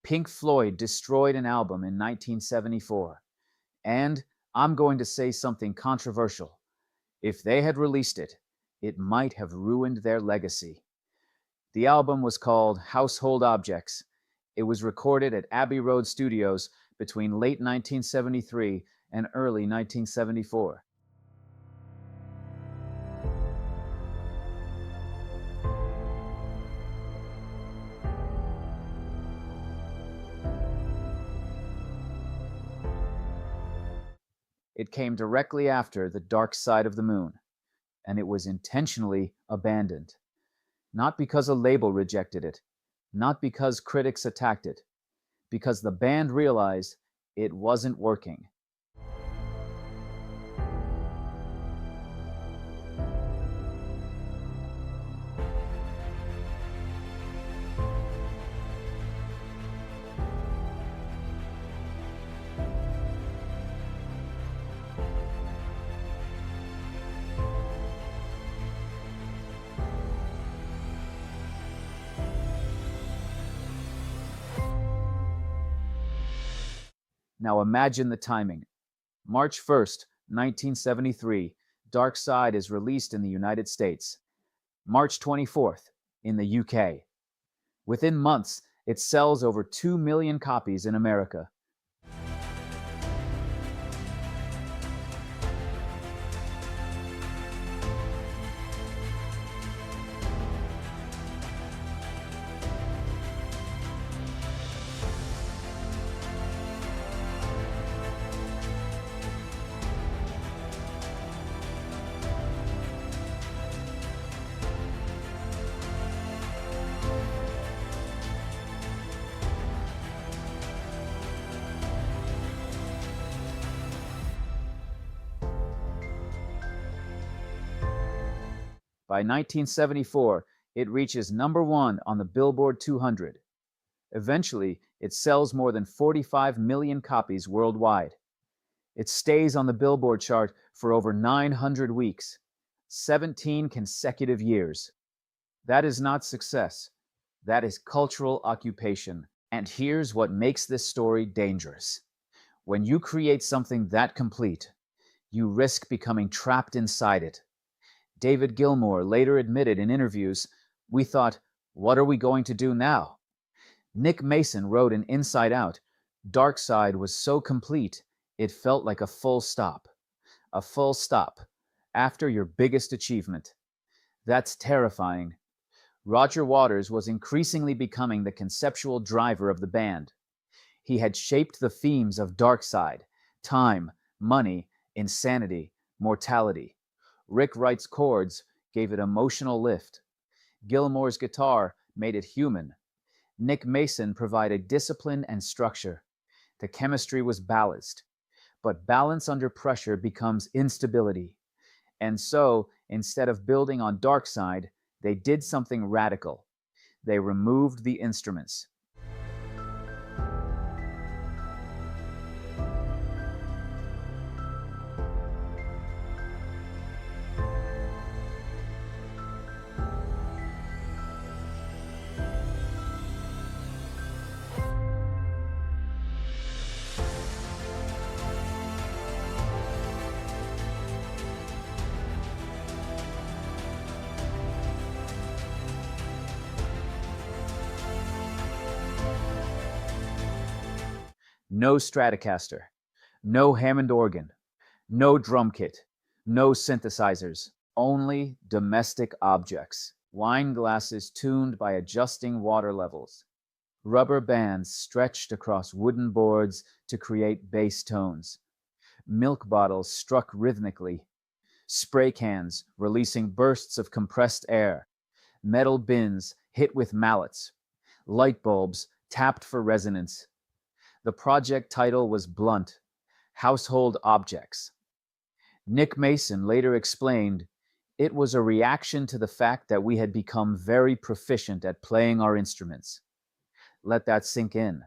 Pink Floyd destroyed an album in 1974. And I'm going to say something controversial. If they had released it, it might have ruined their legacy. The album was called Household Objects. It was recorded at Abbey Road Studios between late 1973 and early 1974. It came directly after The Dark Side of the Moon, and it was intentionally abandoned. Not because a label rejected it, not because critics attacked it, because the band realized it wasn't working. Now imagine the timing. March 1st, 1973, Dark Side is released in the United States. March 24th, in the UK. Within months, it sells over 2 million copies in America. By 1974, it reaches number one on the Billboard 200. Eventually, it sells more than 45 million copies worldwide. It stays on the Billboard chart for over 900 weeks, 17 consecutive years. That is not success. That is cultural occupation. And here's what makes this story dangerous. When you create something that complete, you risk becoming trapped inside it. David Gilmour later admitted in interviews, "We thought, what are we going to do now?" Nick Mason wrote in Inside Out, "Dark Side was so complete, it felt like a full stop. A full stop after your biggest achievement." That's terrifying. Roger Waters was increasingly becoming the conceptual driver of the band. He had shaped the themes of Dark Side: time, money, insanity, mortality. Rick Wright's chords gave it emotional lift. Gilmour's guitar made it human. Nick Mason provided discipline and structure. The chemistry was balanced. But balance under pressure becomes instability. And so, instead of building on Dark Side, they did something radical. They removed the instruments. No Stratocaster, no Hammond organ, no drum kit, no synthesizers, only domestic objects. Wine glasses tuned by adjusting water levels. Rubber bands stretched across wooden boards to create bass tones. Milk bottles struck rhythmically. Spray cans releasing bursts of compressed air. Metal bins hit with mallets. Light bulbs tapped for resonance. The project title was blunt: Household Objects. Nick Mason later explained, "It was a reaction to the fact that we had become very proficient at playing our instruments." Let that sink in.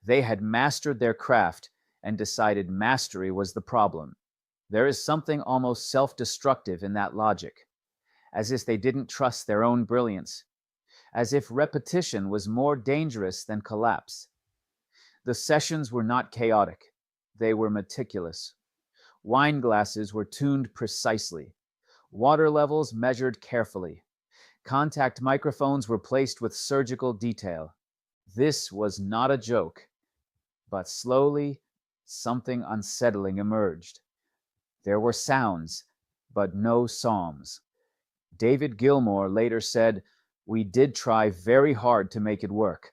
They had mastered their craft and decided mastery was the problem. There is something almost self-destructive in that logic, as if they didn't trust their own brilliance, as if repetition was more dangerous than collapse. The sessions were not chaotic, they were meticulous. Wine glasses were tuned precisely, water levels measured carefully, contact microphones were placed with surgical detail. This was not a joke, but slowly something unsettling emerged. There were sounds, but no psalms. David Gilmour later said, "We did try very hard to make it work,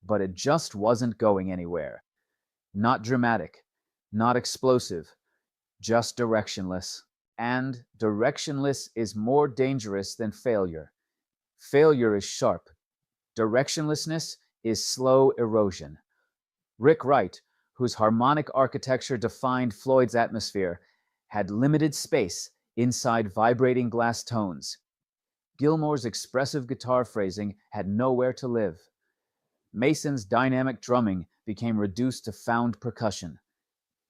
but it just wasn't going anywhere. Not dramatic, not explosive, just directionless. And directionless is more dangerous than failure. Failure is sharp. Directionlessness is slow erosion." Rick Wright, whose harmonic architecture defined Floyd's atmosphere, had limited space inside vibrating glass tones. Gilmour's expressive guitar phrasing had nowhere to live. Mason's dynamic drumming became reduced to found percussion.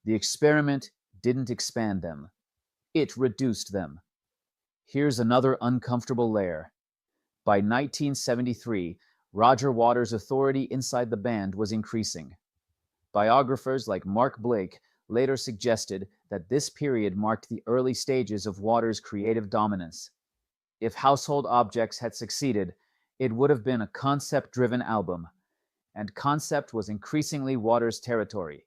The experiment didn't expand them. It reduced them. Here's another uncomfortable layer. By 1973, Roger Waters' authority inside the band was increasing. Biographers like Mark Blake later suggested that this period marked the early stages of Waters' creative dominance. If Household Objects had succeeded, it would have been a concept-driven album, and concept was increasingly Waters' territory.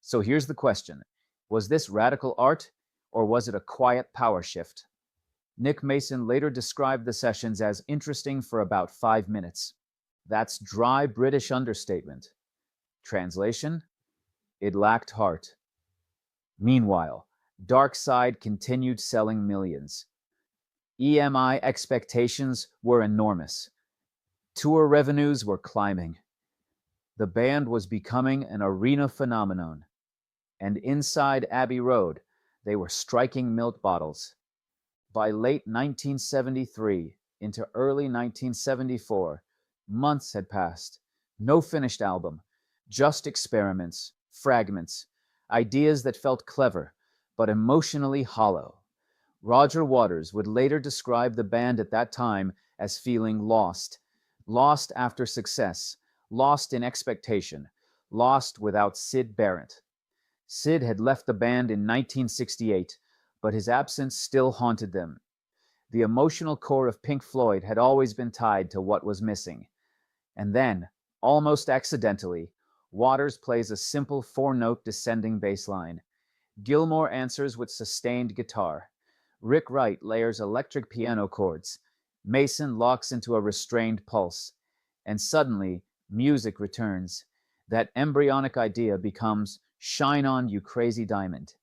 So here's the question. Was this radical art, or was it a quiet power shift? Nick Mason later described the sessions as interesting for about 5 minutes. That's dry British understatement. Translation? It lacked heart. Meanwhile, Dark Side continued selling millions. EMI expectations were enormous. Tour revenues were climbing. The band was becoming an arena phenomenon. And inside Abbey Road, they were striking milk bottles. By late 1973 into early 1974, months had passed. No finished album, just experiments, fragments, ideas that felt clever, but emotionally hollow. Roger Waters would later describe the band at that time as feeling lost. Lost after success, lost in expectation, lost without Syd Barrett. Syd had left the band in 1968, but his absence still haunted them. The emotional core of Pink Floyd had always been tied to what was missing. And then, almost accidentally, Waters plays a simple 4-note descending bass line. Gilmour answers with sustained guitar. Rick Wright layers electric piano chords. Mason locks into a restrained pulse. And suddenly, music returns. That embryonic idea becomes "Shine On, You Crazy Diamond."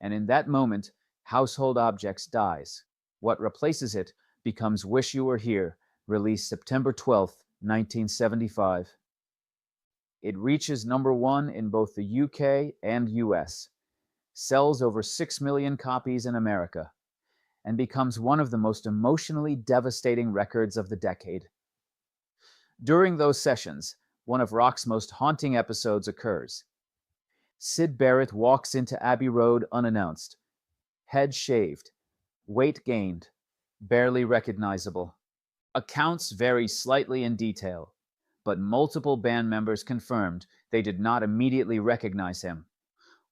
And in that moment, Household Objects dies. What replaces it becomes "Wish You Were Here," released September 12, 1975. It reaches number 1 in both the UK and US, sells over 6 million copies in America, and becomes one of the most emotionally devastating records of the decade. During those sessions, one of rock's most haunting episodes occurs. Syd Barrett walks into Abbey Road unannounced, head shaved, weight gained, barely recognizable. Accounts vary slightly in detail, but multiple band members confirmed they did not immediately recognize him.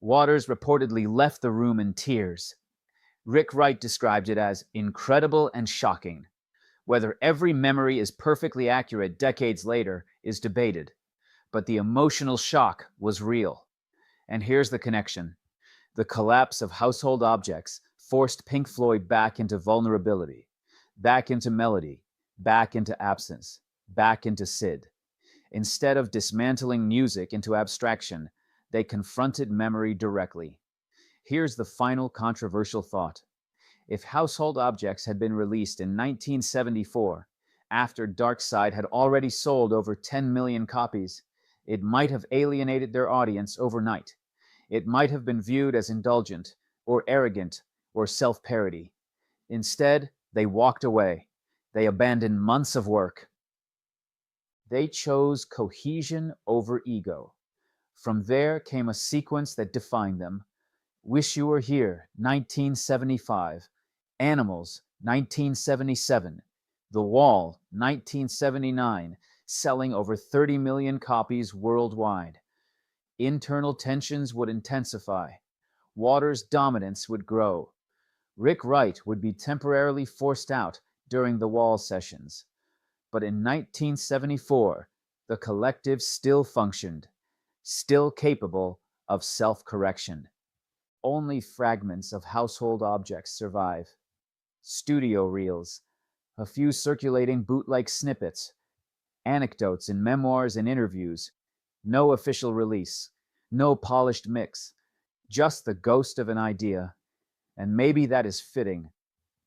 Waters reportedly left the room in tears. Rick Wright described it as incredible and shocking. Whether every memory is perfectly accurate decades later is debated, but the emotional shock was real. And here's the connection. The collapse of Household Objects forced Pink Floyd back into vulnerability, back into melody, back into absence, back into Syd. Instead of dismantling music into abstraction, they confronted memory directly. Here's the final controversial thought. If Household Objects had been released in 1974, after Dark Side had already sold over 10 million copies, it might have alienated their audience overnight. It might have been viewed as indulgent, or arrogant, or self-parody. Instead, they walked away. They abandoned months of work. They chose cohesion over ego. From there came a sequence that defined them. Wish You Were Here, 1975. Animals, 1977. The Wall, 1979, selling over 30 million copies worldwide. Internal tensions would intensify. Waters' dominance would grow. Rick Wright would be temporarily forced out during the Wall sessions. But in 1974, the collective still functioned, still capable of self-correction. Only fragments of household objects survive. Studio reels, a few circulating bootleg snippets, anecdotes in memoirs and interviews, no official release, no polished mix, just the ghost of an idea. And maybe that is fitting,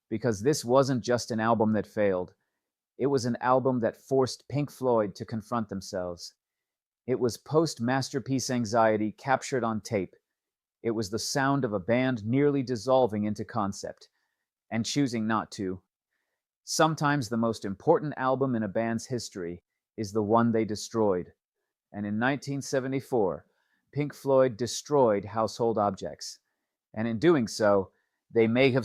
because this wasn't just an album that failed. It was an album that forced Pink Floyd to confront themselves. It was post-masterpiece anxiety captured on tape. It was the sound of a band nearly dissolving into concept, and choosing not to. Sometimes the most important album in a band's history is the one they destroyed. And in 1974, Pink Floyd destroyed household objects. And in doing so, they may have